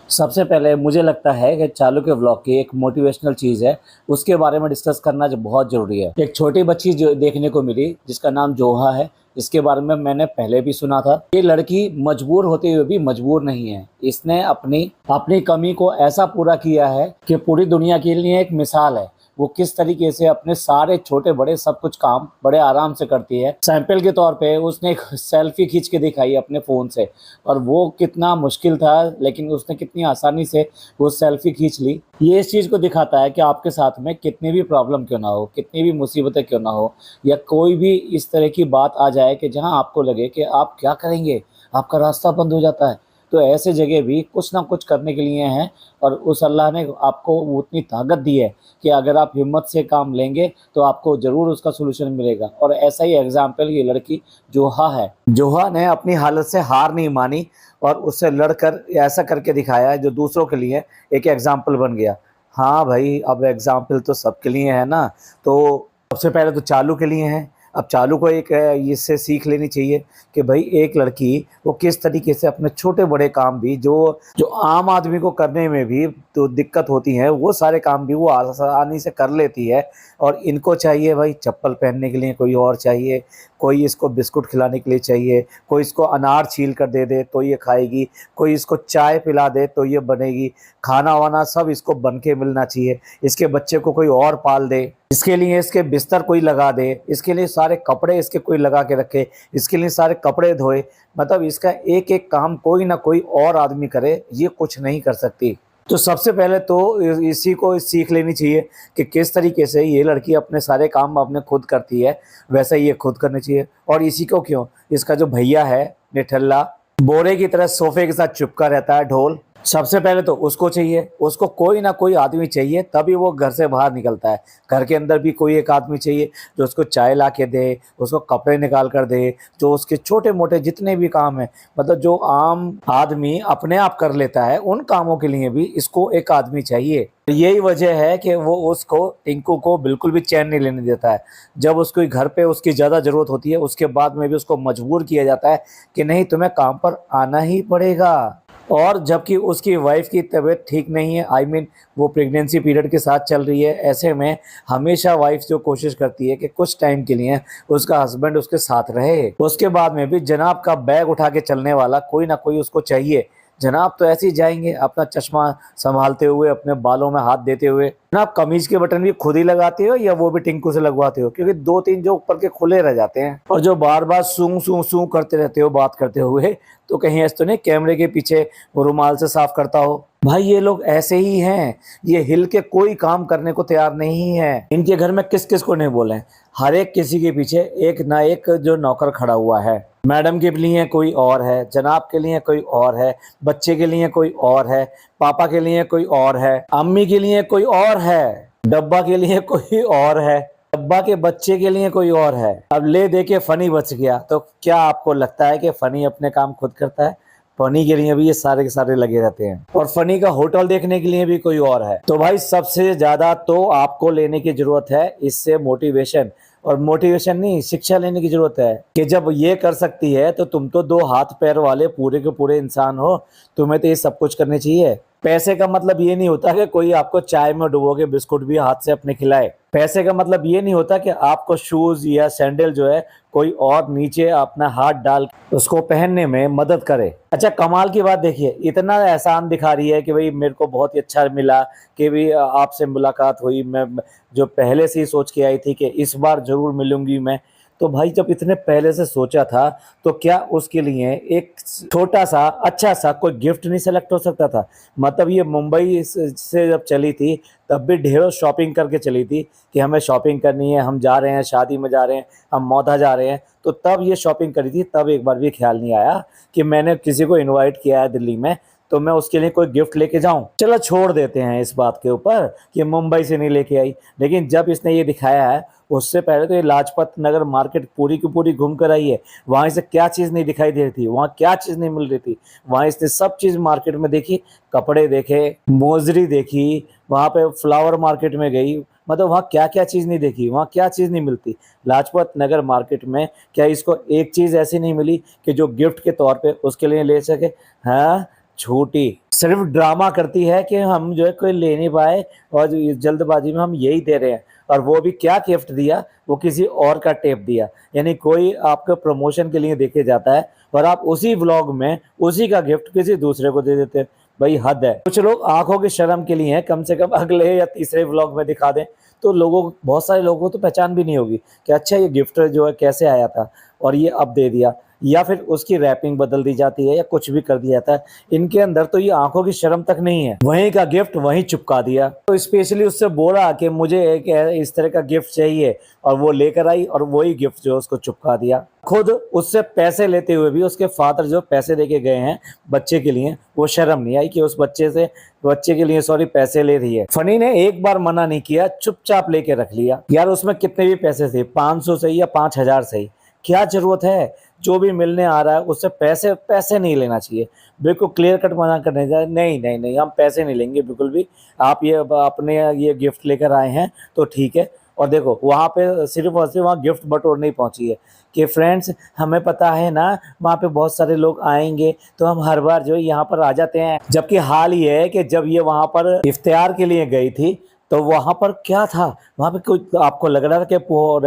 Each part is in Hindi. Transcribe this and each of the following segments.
सबसे पहले मुझे लगता है कि चालू के व्लॉग की एक मोटिवेशनल चीज़ है, उसके बारे में डिस्कस करना जो बहुत ज़रूरी है। एक छोटी बच्ची जो देखने को मिली जिसका नाम जोहा है, इसके बारे में मैंने पहले भी सुना था। ये लड़की मजबूर होते हुए भी मजबूर नहीं है। इसने अपनी अपनी कमी को ऐसा पूरा किया है कि पूरी दुनिया के लिए एक मिसाल है। वो किस तरीके से अपने सारे छोटे बड़े सब कुछ काम बड़े आराम से करती है। सैंपल के तौर पे उसने एक सेल्फी खींच के दिखाई अपने फ़ोन से, और वो कितना मुश्किल था लेकिन उसने कितनी आसानी से वो सेल्फी खींच ली। ये इस चीज़ को दिखाता है कि आपके साथ में कितनी भी प्रॉब्लम क्यों ना हो, कितनी भी मुसीबतें क्यों ना हो, या कोई भी इस तरह की बात आ जाए कि जहाँ आपको लगे कि आप क्या करेंगे, आपका रास्ता बंद हो जाता है, तो ऐसे जगह भी कुछ ना कुछ करने के लिए हैं। और उस अल्लाह ने आपको उतनी ताकत दी है कि अगर आप हिम्मत से काम लेंगे तो आपको ज़रूर उसका सॉल्यूशन मिलेगा। और ऐसा ही एग्जाम्पल ये लड़की जोहा है। जोहा ने अपनी हालत से हार नहीं मानी और उससे लड़कर ऐसा करके दिखाया है जो दूसरों के लिए एक एग्जाम्पल बन गया। हाँ भाई, अब एग्जाम्पल तो सबके लिए है ना। तो सबसे पहले तो चालू के लिए है। अब चालू को एक इससे सीख लेनी चाहिए कि भाई एक लड़की वो किस तरीके से अपने छोटे बड़े काम भी जो जो आम आदमी को करने में भी तो दिक्कत होती है, वो सारे काम भी वो आसानी से कर लेती है। और इनको चाहिए भाई चप्पल पहनने के लिए कोई और चाहिए, कोई इसको बिस्कुट खिलाने के लिए चाहिए, कोई इसको अनार छील कर दे दे तो ये खाएगी, कोई इसको चाय पिला दे तो ये बनेगी। खाना वाना सब इसको बन के मिलना चाहिए। इसके बच्चे को कोई और पाल दे, इसके लिए इसके बिस्तर कोई लगा दे, इसके लिए सारे कपड़े इसके कोई लगा के रखे, इसके लिए सारे कपड़े धोए। मतलब इसका एक एक काम कोई ना कोई और आदमी करे, ये कुछ नहीं कर सकती। तो सबसे पहले तो इसी को सीख लेनी चाहिए कि किस तरीके से ये लड़की अपने सारे काम अपने खुद करती है, वैसा ही ये खुद करनी चाहिए। और इसी को क्यों, इसका जो भैया है निठल्ला, बोरे की तरह सोफे के साथ चिपका रहता है ढोल, सबसे पहले तो उसको चाहिए, उसको कोई ना कोई आदमी चाहिए तभी वो घर से बाहर निकलता है। घर के अंदर भी कोई एक आदमी चाहिए जो उसको चाय ला के दे, उसको कपड़े निकाल कर दे, जो उसके छोटे मोटे जितने भी काम हैं, मतलब जो आम आदमी अपने आप कर लेता है, उन कामों के लिए भी इसको एक आदमी चाहिए। यही वजह है कि वो उसको टिंकू को बिल्कुल भी चैन नहीं लेने देता है। जब उसको घर पे उसकी ज़्यादा ज़रूरत होती है उसके बाद में भी उसको मजबूर किया जाता है कि नहीं, तुम्हें काम पर आना ही पड़ेगा। और जबकि उसकी वाइफ की तबीयत ठीक नहीं है, आई मीन वो प्रेगनेंसी पीरियड के साथ चल रही है, ऐसे में हमेशा वाइफ जो कोशिश करती है कि कुछ टाइम के लिए उसका हस्बैंड उसके साथ रहे। उसके बाद में भी जनाब का बैग उठा के चलने वाला कोई ना कोई उसको चाहिए। जनाब तो ऐसे ही जाएंगे अपना चश्मा संभालते हुए, अपने बालों में हाथ देते हुए। जनाब कमीज के बटन भी खुद ही लगाते हो या वो भी टिंकू से लगवाते हो? क्योंकि दो तीन जो ऊपर के खुले रह जाते हैं और जो बार बार सूं सूं सूं करते रहते हो बात करते हुए, तो कहीं ऐसा तो नहीं कैमरे के पीछे वो रुमाल से साफ करता हो? भाई ये लोग ऐसे ही हैं, ये हिल के कोई काम करने को तैयार नहीं है। इनके घर में किस किस को नहीं बोले, हर एक किसी के पीछे एक ना एक जो नौकर खड़ा हुआ है। मैडम के लिए कोई और है, जनाब के लिए कोई और है, बच्चे के लिए कोई और है, पापा के लिए कोई और है, अम्मी के लिए कोई और है, डब्बा के लिए कोई और है, डब्बा के बच्चे के लिए कोई और है। अब ले दे के फनी बच गया, तो क्या आपको लगता है कि फनी अपने काम खुद करता है? फनी के लिए भी ये सारे के सारे लगे रहते हैं, और फनी का होटल देखने के लिए भी कोई और है। तो भाई सबसे ज्यादा तो आपको लेने की जरूरत है इससे मोटिवेशन, और मोटिवेशन नहीं, शिक्षा लेने की जरूरत है कि जब ये कर सकती है तो तुम तो दो हाथ पैर वाले पूरे के पूरे इंसान हो, तुम्हें तो ये सब कुछ करने चाहिए। पैसे का मतलब ये नहीं होता कि कोई आपको चाय में डुबो के बिस्कुट भी हाथ से अपने खिलाए। पैसे का मतलब ये नहीं होता कि आपको शूज या सैंडल जो है कोई और नीचे अपना हाथ डाल उसको पहनने में मदद करे। अच्छा कमाल की बात देखिए, इतना एहसान दिखा रही है कि भाई मेरे को बहुत ही अच्छा मिला कि भाई आपसे मुलाकात हुई, मैं जो पहले से ही सोच के आई थी कि इस बार जरूर मिलूंगी मैं। तो भाई जब इतने पहले से सोचा था तो क्या उसके लिए एक छोटा सा अच्छा सा कोई गिफ्ट नहीं सेलेक्ट हो सकता था? मतलब ये मुंबई से जब चली थी तब भी ढेरों शॉपिंग करके चली थी कि हमें शॉपिंग करनी है, हम जा रहे हैं, शादी में जा रहे हैं, हम मौधा जा रहे हैं। तो तब ये शॉपिंग करी थी, तब एक बार भी ख्याल नहीं आया कि मैंने किसी को इन्वाइट किया है दिल्ली में तो मैं उसके लिए कोई गिफ्ट लेके जाऊं। चलो छोड़ देते हैं इस बात के ऊपर कि मुंबई से नहीं लेके आई, लेकिन जब इसने ये दिखाया है, उससे पहले तो ये लाजपत नगर मार्केट पूरी की पूरी घूम कर आई है। वहाँ इसे क्या चीज़ नहीं दिखाई दे रही थी, वहाँ क्या चीज़ नहीं मिल रही थी, वहाँ इसने सब चीज़ मार्केट में देखी, कपड़े देखे, मोजरी देखी, वहाँ पे फ्लावर मार्केट में गई, मतलब वहाँ क्या क्या चीज़ नहीं देखी, वहाँ क्या चीज़ नहीं मिलती। लाजपत नगर मार्केट में क्या इसको एक चीज़ ऐसी नहीं मिली कि जो गिफ्ट के तौर पे उसके लिए ले सके? हाँ, झूठी, सिर्फ ड्रामा करती है कि हम जो है कोई ले नहीं पाए और जल्दबाजी में हम यही दे रहे हैं। और वो भी क्या गिफ्ट दिया, वो किसी और का टेप दिया। यानी कोई आपके प्रमोशन के लिए देके जाता है और आप उसी व्लॉग में उसी का गिफ्ट किसी दूसरे को दे देते हैं। भाई हद है। कुछ लोग आंखों की शर्म के लिए हैं, कम से कम अगले या तीसरे व्लॉग में दिखा दें तो लोगों, बहुत सारे लोगों को तो पहचान भी नहीं होगी कि अच्छा ये गिफ्ट जो है कैसे आया था और ये अब दे दिया, या फिर उसकी रैपिंग बदल दी जाती है या कुछ भी कर दिया जाता है। इनके अंदर तो ये आंखों की शर्म तक नहीं है, वहीं का गिफ्ट वहीं चिपका दिया। तो स्पेशली उससे बोला कि मुझे एक इस तरह का गिफ्ट चाहिए और वो लेकर आई और वही गिफ्ट जो उसको चिपका दिया। खुद उससे पैसे लेते हुए भी उसके फादर जो पैसे देके गए हैं बच्चे के लिए, वो शर्म नहीं आई कि उस बच्चे के लिए सॉरी पैसे ले रही है। फनी ने एक बार मना नहीं किया, चुपचाप लेके रख लिया। यार उसमें कितने भी पैसे थे, 500 सही या 5000 सही, क्या जरूरत है? जो भी मिलने आ रहा है उससे पैसे नहीं लेना चाहिए। बिल्कुल क्लियर कट मना करने जाए, नहीं नहीं नहीं हम पैसे नहीं लेंगे बिल्कुल भी। आप ये अपने ये गिफ्ट लेकर आए हैं तो ठीक है। और देखो वहाँ पे सिर्फ और सिर्फ वहाँ गिफ्ट बटोरने ही पहुंची है कि फ्रेंड्स हमें पता है ना वहाँ पे बहुत सारे लोग आएंगे तो हम हर बार जो है यहाँ पर आ जाते हैं। जबकि हाल ये है कि जब ये वहाँ पर इफ्तियार के लिए गई थी तो वहाँ पर क्या था, वहाँ पे कोई आपको लग रहा था कि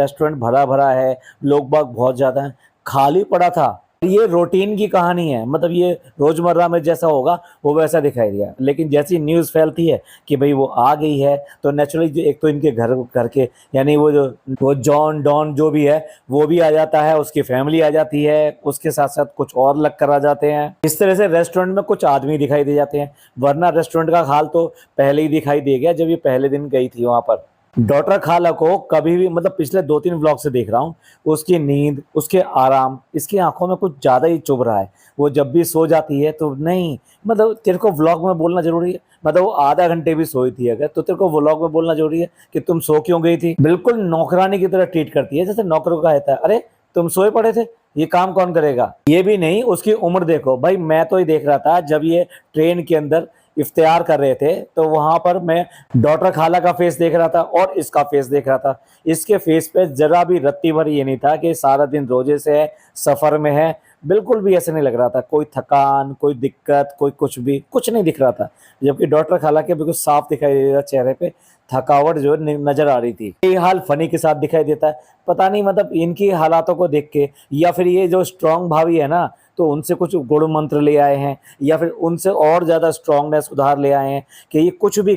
रेस्टोरेंट भरा भरा है, लोग बाग बहुत ज़्यादा हैं? खाली पड़ा था। ये रूटीन की कहानी है, मतलब ये रोजमर्रा में जैसा होगा वो वैसा दिखाई दिया। लेकिन जैसी न्यूज़ फैलती है कि भाई वो आ गई है तो नेचुरली एक तो इनके घर के यानी वो जॉन डॉन जो भी है वो भी आ जाता है, उसकी फैमिली आ जाती है, उसके साथ साथ कुछ और लग कर आ जाते हैं। इस तरह से रेस्टोरेंट में कुछ आदमी दिखाई दे जाते हैं, वरना रेस्टोरेंट का हाल तो पहले ही दिखाई दे गया जब ये पहले दिन गई थी वहां पर। डॉक्टर खाला को कभी भी, मतलब पिछले 2-3 व्लॉग से देख रहा हूँ, उसकी नींद, उसके आराम, इसकी आंखों में कुछ ज़्यादा ही चुभ रहा है। वो जब भी सो जाती है तो नहीं, मतलब तेरे को व्लॉग में बोलना जरूरी है? मतलब वो आधा घंटे भी सोई थी अगर तो तेरे को व्लॉग में बोलना जरूरी है कि तुम सो क्यों गई थी? बिल्कुल नौकरानी की तरह ट्रीट करती है, जैसे नौकरों का रहता है, अरे तुम सोए पड़े थे, ये काम कौन करेगा? ये भी नहीं, उसकी उम्र देखो भाई। मैं तो ही देख रहा था जब ये ट्रेन के अंदर इफ्तियार कर रहे थे तो वहां पर मैं डॉक्टर खाला का फेस देख रहा था और इसका फेस देख रहा था। इसके फेस पे जरा भी रत्ती भर ये नहीं था कि सारा दिन रोजे से है, सफर में है। बिल्कुल भी ऐसे नहीं लग रहा था, कोई थकान, कोई दिक्कत, कोई कुछ नहीं दिख रहा था। जबकि डॉक्टर खाला के बिल्कुल साफ दिखाई दे रहा चेहरे पे थकावट जो नजर आ रही थी। ये हाल फनी के साथ दिखाई देता है। पता नहीं मतलब इनकी हालातों को देख के, या फिर ये जो स्ट्रांग भाभी है ना तो उनसे कुछ गुण मंत्र ले आए हैं, या फिर उनसे और ज़्यादा स्ट्रांगनेस उधार ले आए हैं कि ये कुछ भी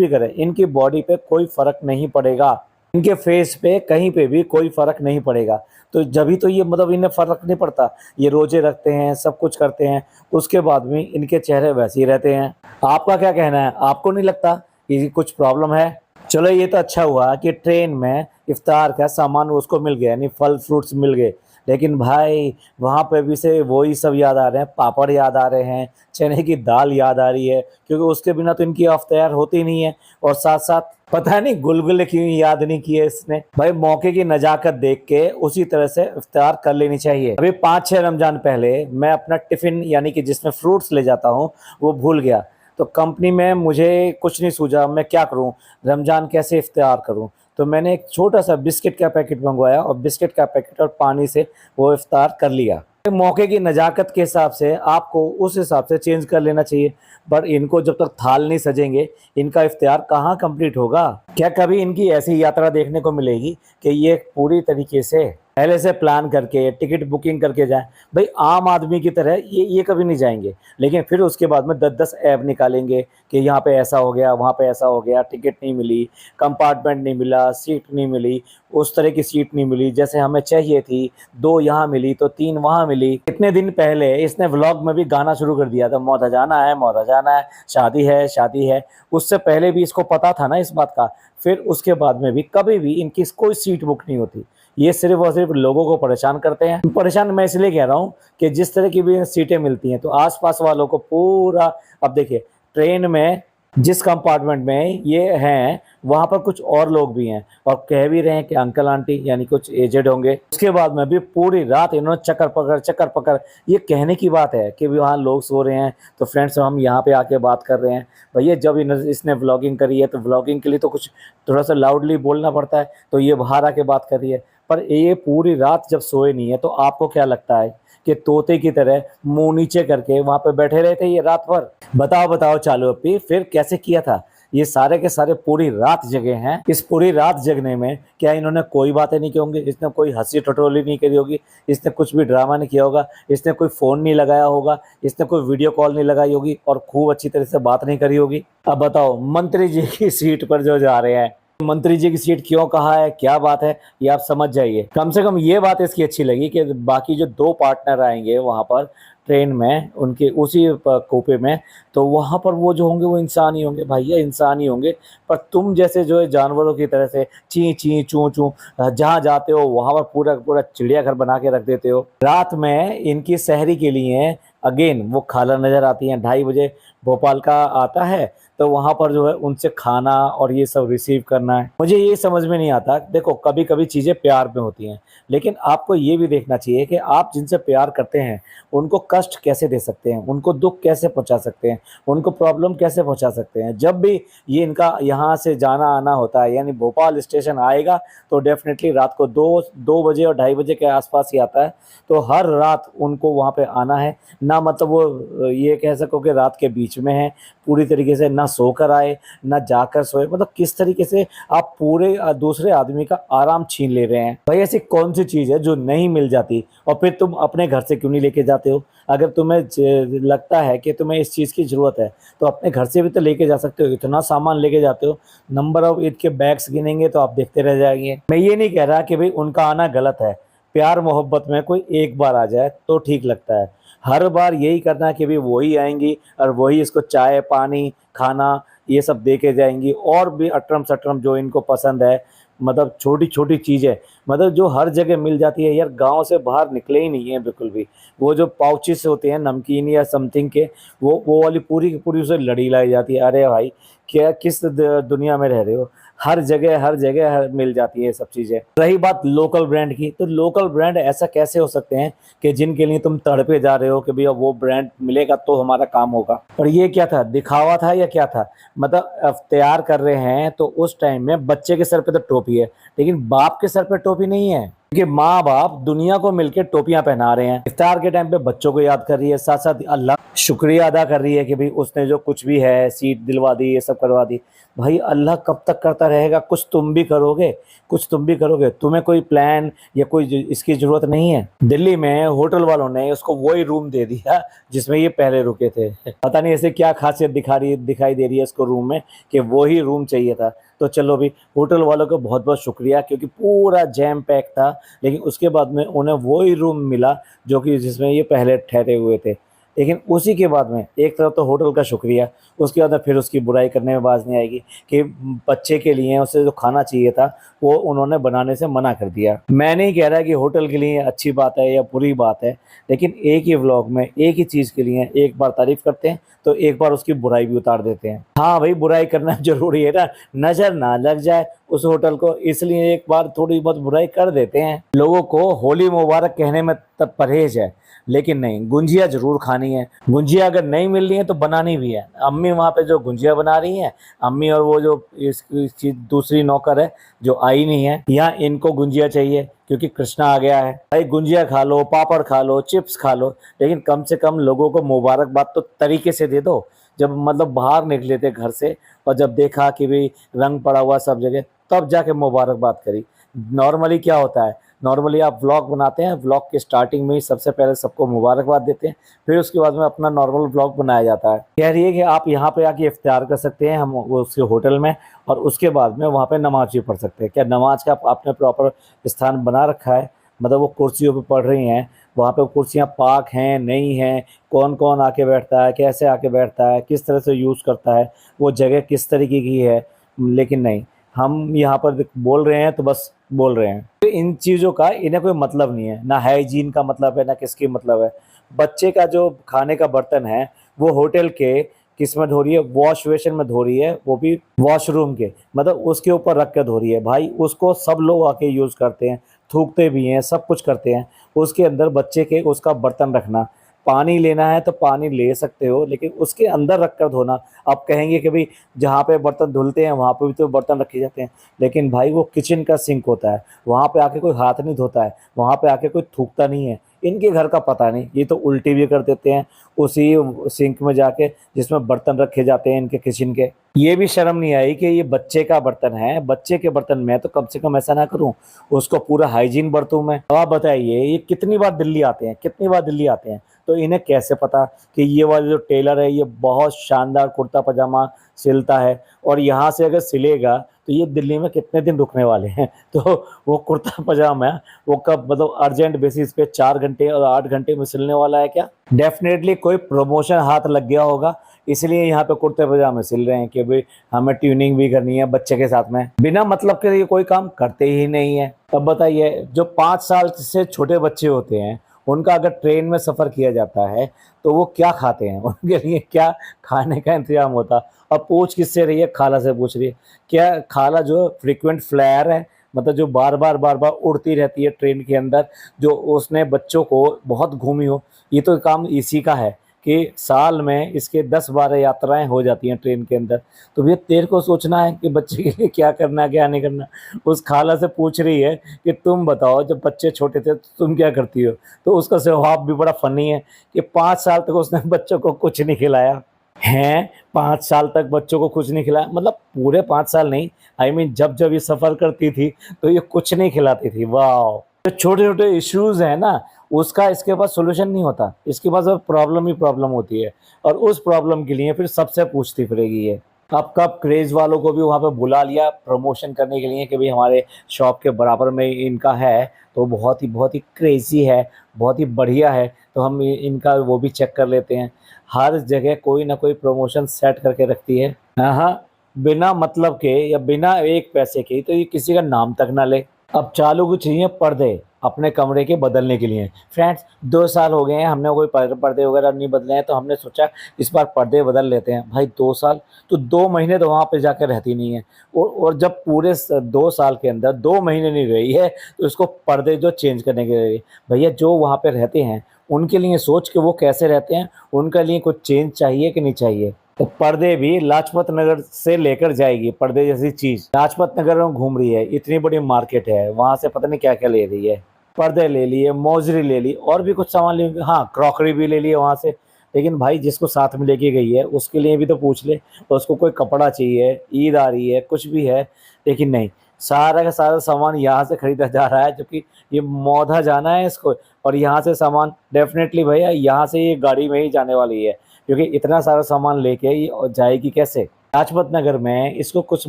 करें इनकी बॉडी पे कोई फर्क नहीं पड़ेगा, इनके फेस पे कहीं पे भी कोई फर्क नहीं पड़ेगा। तो जब ही तो ये, मतलब इन्हें फर्क नहीं पड़ता, ये रोजे रखते हैं, सब कुछ करते हैं, उसके बाद भी इनके चेहरे वैसे ही रहते हैं। आपका क्या कहना है? आपको नहीं लगता कि कुछ प्रॉब्लम है? चलो ये तो अच्छा हुआ कि ट्रेन में इफ्तार का सामान उसको मिल गया, यानी फल फ्रूट्स मिल गए। लेकिन भाई वहाँ पे भी से वही सब याद आ रहे हैं, पापड़ याद आ रहे हैं, चने की दाल याद आ रही है, क्योंकि उसके बिना तो इनकी इफ्तार होती नहीं है। और साथ साथ पता नहीं गुलगुले क्यों याद नहीं किए इसने। भाई मौके की नजाकत देख के उसी तरह से इफ्तार कर लेनी चाहिए। अभी 5-6 रमजान पहले मैं अपना टिफिन यानी कि जिसमें फ्रूट्स ले जाता हूँ वो भूल गया, तो कंपनी में मुझे कुछ नहीं सूझा मैं क्या करूं, रमजान कैसे इफ्तार करूं। तो मैंने एक छोटा सा बिस्किट का पैकेट मंगवाया और बिस्किट का पैकेट और पानी से वो इफ्तार कर लिया। मौके की नजाकत के हिसाब से आपको उस हिसाब से चेंज कर लेना चाहिए। पर इनको जब तक थाल नहीं सजेंगे इनका इफ्तार कहाँ कंप्लीट होगा? क्या कभी इनकी ऐसी यात्रा देखने को मिलेगी कि ये पूरी तरीके से पहले से प्लान करके टिकट बुकिंग करके जाएं? भाई आम आदमी की तरह ये कभी नहीं जाएंगे, लेकिन फिर उसके बाद में 10-10 ऐप निकालेंगे कि यहाँ पे ऐसा हो गया, वहाँ पे ऐसा हो गया, टिकट नहीं मिली, कंपार्टमेंट नहीं मिला, सीट नहीं मिली, उस तरह की सीट नहीं मिली जैसे हमें चाहिए थी, 2 यहाँ मिली तो 3 वहाँ मिली। कितने दिन पहले इसने व्लॉग में भी गाना शुरू कर दिया था, मौत जाना है, मौत जाना है, शादी है, शादी है। उससे पहले भी इसको पता था ना इस बात का। फिर उसके बाद में भी कभी भी इनकी कोई सीट बुक नहीं होती। ये सिर्फ और सिर्फ लोगों को परेशान करते हैं। परेशान मैं इसलिए कह रहा हूँ कि जिस तरह की भी सीटें मिलती हैं तो आसपास वालों को पूरा, अब देखिए ट्रेन में जिस कंपार्टमेंट में ये हैं वहाँ पर कुछ और लोग भी हैं और कह भी रहे हैं कि अंकल आंटी यानी कुछ एजेड होंगे। उसके बाद में भी पूरी रात इन्होंने चक्कर पकड़, ये कहने की बात है कि वहाँ लोग सो रहे हैं तो फ्रेंड्स हम यहाँ पे आके बात कर रहे हैं। भैया जब इसने व्लॉगिंग करी है तो व्लॉगिंग के लिए तो कुछ थोड़ा सा लाउडली बोलना पड़ता है, तो ये बाहर आके बात कर रही है। पर ये पूरी रात जब सोए नहीं है तो आपको क्या लगता है कि तोते की तरह मुंह नीचे करके वहां पे बैठे रहते ये रात भर। बताओ बताओ चालू अप्पी, फिर कैसे किया था? ये सारे के सारे पूरी रात जगे हैं। इस पूरी रात जगने में क्या इन्होंने कोई बातें नहीं की होंगी? इसने कोई हंसी ठिठोली नहीं करी होगी? इसने कुछ भी ड्रामा नहीं किया होगा? इसने कोई फोन नहीं लगाया होगा? इसने कोई वीडियो कॉल नहीं लगाई होगी और खूब अच्छी तरह से बात नहीं करी होगी? अब बताओ, मंत्री जी की सीट पर जो जा रहे हैं, मंत्री जी की सीट क्यों कहा है, क्या बात है, ये आप समझ जाइए। कम से कम ये बात इसकी अच्छी लगी कि बाकी जो 2 पार्टनर आएंगे वहां पर ट्रेन में, उनके उसी कोपे में, तो वहां पर वो जो होंगे वो इंसान ही होंगे भैया, इंसान ही होंगे। पर तुम जैसे जो है जानवरों की तरह से ची ची चू चू जहाँ जाते हो वहां पर पूरा पूरा चिड़ियाघर बना के रख देते हो। रात में इनकी सहरी के लिए अगेन वो खाला नजर आती है। 2:30 बजे भोपाल का आता है, तो वहां पर जो है उनसे खाना और ये सब रिसीव करना है। मुझे ये समझ में नहीं आता। देखो, कभी कभी चीजें प्यार में होती हैं, लेकिन आपको ये भी देखना चाहिए कि आप जिनसे प्यार करते हैं उनको कष्ट कैसे दे सकते हैं, उनको दुख कैसे पहुंचा सकते हैं, उनको प्रॉब्लम कैसे पहुंचा सकते हैं। जब भी ये इनका यहाँ से जाना आना होता है, यानी भोपाल स्टेशन आएगा तो डेफिनेटली रात को 2 बजे और 2:30 बजे के आसपास ही आता है। तो हर रात उनको वहाँ पे आना है ना, मतलब वो ये कह सको कि रात के बीच में है पूरी तरीके से, ना सोकर आए ना जाकर सोए। मतलब किस तरीके से आप पूरे दूसरे आदमी का आराम छीन ले रहे हैं। भाई ऐसी कौन सी चीज़ है जो नहीं मिल जाती और फिर तुम अपने घर से क्यों नहीं लेके जाते हो? अगर तुम्हें लगता है कि तुम्हें इस चीज़ की ज़रूरत है तो अपने घर से भी तो लेके जा सकते हो। इतना सामान लेके जाते हो, नंबर ऑफ ईद के बैग्स गिनेंगे तो आप देखते रह जाएंगे। मैं ये नहीं कह रहा कि भाई उनका आना गलत है। प्यार मोहब्बत में कोई एक बार आ जाए तो ठीक लगता है। हर बार यही करना कि भाई वही आएंगी और वही इसको चाय पानी खाना ये सब दे के जाएंगी, और भी अटरम सटरम जो इनको पसंद है। मतलब छोटी छोटी चीज़ें, मतलब जो हर जगह मिल जाती है यार, गांव से बाहर निकले ही नहीं है बिल्कुल भी। वो जो पाउचेस होते हैं नमकीन या समथिंग के, वो वाली पूरी की पूरी उसे लड़ी लाई जाती है। अरे भाई, क्या किस दुनिया में रह रहे हो? हर जगह मिल जाती है ये सब चीज़ें। रही बात लोकल ब्रांड की, तो लोकल ब्रांड ऐसा कैसे हो सकते हैं कि जिनके लिए तुम तड़पे जा रहे हो कि भैया वो ब्रांड मिलेगा तो हमारा काम होगा? और ये क्या था, दिखावा था या क्या था? मतलब अब तैयार कर रहे हैं तो उस टाइम में बच्चे के सर पे तो टोपी है, लेकिन बाप के सर पे टोपी नहीं है, क्योंकि माँ बाप दुनिया को मिलकर टोपियां पहना रहे हैं। इफ्तार के टाइम पे बच्चों को याद कर रही है, साथ साथ अल्लाह शुक्रिया अदा कर रही है कि भाई उसने जो कुछ भी है सीट दिलवा दी, ये सब करवा दी। भाई अल्लाह कब तक करता रहेगा? कुछ तुम भी करोगे, कुछ तुम भी करोगे। तुम्हें कोई प्लान या कोई इसकी जरूरत नहीं है। दिल्ली में होटल वालों ने उसको वही रूम दे दिया जिसमें ये पहले रुके थे। पता नहीं ऐसे क्या खासियत दिखाई दे रही है इसको रूम में कि वही रूम चाहिए था। तो चलो भी, होटल वालों को बहुत बहुत शुक्रिया, क्योंकि पूरा जैम पैक था, लेकिन उसके बाद में उन्हें वही रूम मिला जो कि जिसमें ये पहले ठहरे हुए थे। लेकिन उसी के बाद में एक तरफ तो होटल का शुक्रिया, उसके बाद फिर उसकी बुराई करने में बाज नहीं आएगी कि बच्चे के लिए उसे जो खाना चाहिए था वो उन्होंने बनाने से मना कर दिया। मैं नहीं कह रहा कि होटल के लिए अच्छी बात है या बुरी बात है, लेकिन एक ही व्लॉग में एक ही चीज़ के लिए एक बार तारीफ करते हैं तो एक बार उसकी बुराई भी उतार देते हैं। हाँ भाई, बुराई करना जरूरी है ना, नज़र ना लग जाए उस होटल को, इसलिए एक बार थोड़ी बहुत बुराई कर देते हैं। लोगों को होली मुबारक कहने में तब परहेज है, लेकिन नहीं, गुंजिया जरूर खानी है। गुंजिया अगर नहीं मिल रही है तो बनानी भी है। अम्मी वहाँ पे जो गुंजिया बना रही हैं, अम्मी और वो जो इसकी दूसरी नौकर है जो आई नहीं है, यहाँ इनको गुंजिया चाहिए क्योंकि कृष्णा आ गया है। भाई गुंजिया खा लो, पापड़ खा लो, चिप्स खा लो, लेकिन कम से कम लोगों को मुबारकबाद तो तरीके से दे दो। जब मतलब बाहर निकले थे घर से और जब देखा कि भाई रंग पड़ा हुआ सब जगह, तब जाके मुबारकबाद करी। नॉर्मली क्या होता है, नॉर्मली आप व्लॉग बनाते हैं, व्लॉग के स्टार्टिंग में ही सबसे पहले सबको मुबारकबाद देते हैं, फिर उसके बाद में अपना नॉर्मल व्लॉग बनाया जाता है। कह रही है कि आप यहाँ पे आके इफ्तार कर सकते हैं हम उसके होटल में, और उसके बाद में वहाँ पे नमाज भी पढ़ सकते हैं। क्या नमाज का आपने प्रॉपर स्थान बना रखा है? मतलब वो कुर्सियों पे पढ़ रही हैं, वहाँ पे कुर्सियाँ पाक हैं नहीं हैं, कौन कौन आके बैठता है, कैसे आके बैठता है, किस तरह से यूज़ करता है, वो जगह किस तरीके की है। लेकिन नहीं, हम यहाँ पर बोल रहे हैं तो बस बोल रहे हैं। तो इन चीज़ों का इन्हें कोई मतलब नहीं है, ना हाइजीन का मतलब है ना किसकी मतलब है। बच्चे का जो खाने का बर्तन है वो होटल के किस में धो रही है, वॉश बेसिन में धो रही है, वो भी वॉशरूम के, मतलब उसके ऊपर रख के धो रही है। भाई उसको सब लोग आके यूज़ करते हैं, थूकते भी हैं, सब कुछ करते हैं, उसके अंदर बच्चे के उसका बर्तन रखना, पानी लेना है तो पानी ले सकते हो, लेकिन उसके अंदर रख कर धोना। आप कहेंगे कि भाई जहाँ पे बर्तन धुलते हैं वहाँ पे भी तो बर्तन रखे जाते हैं, लेकिन भाई वो किचन का सिंक होता है, वहाँ पे आके कोई हाथ नहीं धोता है, वहाँ पे आके कोई थूकता नहीं है। इनके घर का पता नहीं, ये तो उल्टी भी कर देते हैं उसी सिंक में जाके जिसमें बर्तन रखे जाते हैं इनके किचन के। ये भी शर्म नहीं आई कि ये बच्चे का बर्तन है, बच्चे के बर्तन में तो कम से कम ऐसा ना करूं, उसको पूरा हाइजीन बरतूं मैं। अब आप बताइए ये कितनी बार दिल्ली आते हैं, कितनी बार दिल्ली आते हैं, तो इन्हें कैसे पता कि ये वाला जो टेलर है ये बहुत शानदार कुर्ता पजामा सिलता है, और यहाँ से अगर सिलेगा तो ये दिल्ली में कितने दिन रुकने वाले हैं। तो वो कुर्ता पजामा वो कब मतलब अर्जेंट बेसिस पे 4 घंटे और 8 घंटे में सिलने वाला है क्या? डेफिनेटली कोई प्रमोशन हाथ लग गया होगा, इसलिए यहाँ पे कुर्ते पजामे सिल रहे हैं कि भाई हमें ट्यूनिंग भी करनी है बच्चे के साथ में। बिना मतलब के ये कोई काम करते ही नहीं है। अब बताइए जो 5 साल से छोटे बच्चे होते हैं उनका अगर ट्रेन में सफ़र किया जाता है तो वो क्या खाते हैं, उनके लिए क्या खाने का इंतजाम होता। अब पूछ किससे रही है? खाला से पूछ रही है। क्या खाला जो फ्रीक्वेंट फ्लायर है, मतलब जो बार बार उड़ती रहती है ट्रेन के अंदर, जो उसने बच्चों को बहुत घूमी हो, ये तो काम इसी का है कि साल में इसके 10-12 यात्राएं हो जाती हैं ट्रेन के अंदर। तो भैया तेरे को सोचना है कि बच्चे के लिए क्या करना है क्या नहीं करना। उस खाला से पूछ रही है कि तुम बताओ जब बच्चे छोटे थे तो तुम क्या करती हो। तो उसका स्वभाव भी बड़ा फनी है कि 5 साल तक उसने बच्चों को कुछ नहीं खिलाया हैं। 5 साल तक बच्चों को कुछ नहीं खिलाया, मतलब पूरे 5 साल नहीं, आई मीन जब जब ये सफ़र करती थी तो ये कुछ नहीं खिलाती थी। वाह! जो छोटे छोटे इश्यूज हैं ना, उसका इसके पास सोल्यूशन नहीं होता, इसके पास अब प्रॉब्लम ही प्रॉब्लम होती है, और उस प्रॉब्लम के लिए फिर सबसे पूछती फिरेगी ये। अब कब क्रेज़ वालों को भी वहाँ पे बुला लिया प्रमोशन करने के लिए कि भाई हमारे शॉप के बराबर में इनका है, तो बहुत ही क्रेज़ी है, बहुत ही बढ़िया है, तो हम इनका वो भी चेक कर लेते हैं। हर जगह कोई ना कोई प्रमोशन सेट करके रखती है। हाँ, बिना मतलब के या बिना 1 पैसे के, तो ये किसी का नाम तक ना ले। अब चालू को चाहिए पर्दे अपने कमरे के बदलने के लिए। फ्रेंड्स 2 साल हो गए हैं, हमने कोई पर्दे वगैरह नहीं बदले हैं, तो हमने सोचा इस बार पर्दे बदल लेते हैं। भाई 2 साल तो 2 महीने तो वहाँ पे जाकर रहती नहीं है, और जब पूरे 2 साल के अंदर 2 महीने नहीं रही है तो उसको पर्दे जो चेंज करने के लिए। भैया जो वहाँ पे रहते हैं उनके लिए सोच के वो कैसे रहते हैं, उनके लिए कुछ चेंज चाहिए कि नहीं चाहिए। तो पर्दे भी लाजपत नगर से लेकर जाएगी, पर्दे जैसी चीज़ लाजपत नगर में घूम रही है, इतनी बड़ी मार्केट है, वहाँ से पता नहीं क्या क्या ले रही है। पर्दे ले लिए, मोजरी ले ली, और भी कुछ सामान ले, हाँ क्रॉकरी भी ले लिए वहाँ से। लेकिन भाई जिसको साथ में लेके गई है उसके लिए भी तो पूछ ले, उसको कोई कपड़ा चाहिए, ईद आ रही है, कुछ भी है। लेकिन नहीं, सारा का सारा सामान यहाँ से खरीदा जा रहा है, क्योंकि ये मौधा जाना है इसको, और यहाँ से सामान डेफिनेटली भैया यहाँ से ये गाड़ी में ही जाने वाली है, क्योंकि इतना सारा सामान लेके ये जाएगी कैसे। लाजपत नगर में इसको कुछ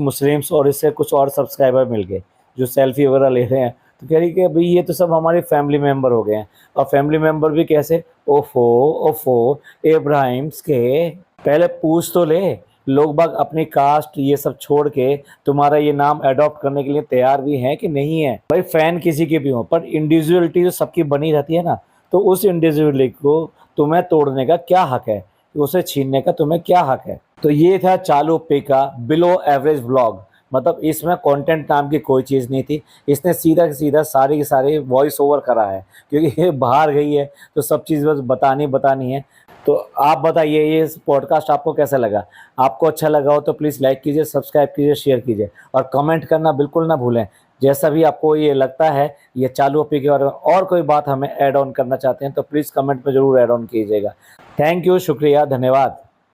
मुस्लिम्स और इससे कुछ और सब्सक्राइबर मिल गए जो सेल्फी वगैरह ले रहे हैं, तो कह रही कि भाई ये तो सब हमारे फैमिली मेम्बर हो गए हैं। और फैमिली मेम्बर भी कैसे? ओफो ओफो, इब्राहिम्स के पहले पूछ तो ले, लोग बाग अपनी कास्ट ये सब छोड़ के तुम्हारा ये नाम अडॉप्ट करने के लिए तैयार भी हैं कि नहीं है। भाई फैन किसी के भी हो, पर इंडिविजुअलिटी जो सबकी बनी रहती है ना, तो उस इंडिविजुअलिटी को तुम्हें तोड़ने का क्या हक है, उसे छीनने का तुम्हें क्या हक है। तो ये था चालू पे का बिलो एवरेज व्लॉग, मतलब इसमें कंटेंट नाम की कोई चीज़ नहीं थी, इसने सीधा सीधा सारी की सारी वॉइस ओवर करा है, क्योंकि ये बाहर गई है तो सब चीज़ बस बतानी है। तो आप बताइए ये पॉडकास्ट आपको कैसा लगा? आपको अच्छा लगा हो तो प्लीज़ लाइक कीजिए, सब्सक्राइब कीजिए, शेयर कीजिए, और कमेंट करना बिल्कुल ना भूलें। जैसा भी आपको ये लगता है ये चालू ओपी के बारे में और कोई बात हमें ऐड ऑन करना चाहते हैं तो प्लीज़ कमेंट में ज़रूर ऐड ऑन कीजिएगा। थैंक यू, शुक्रिया, धन्यवाद।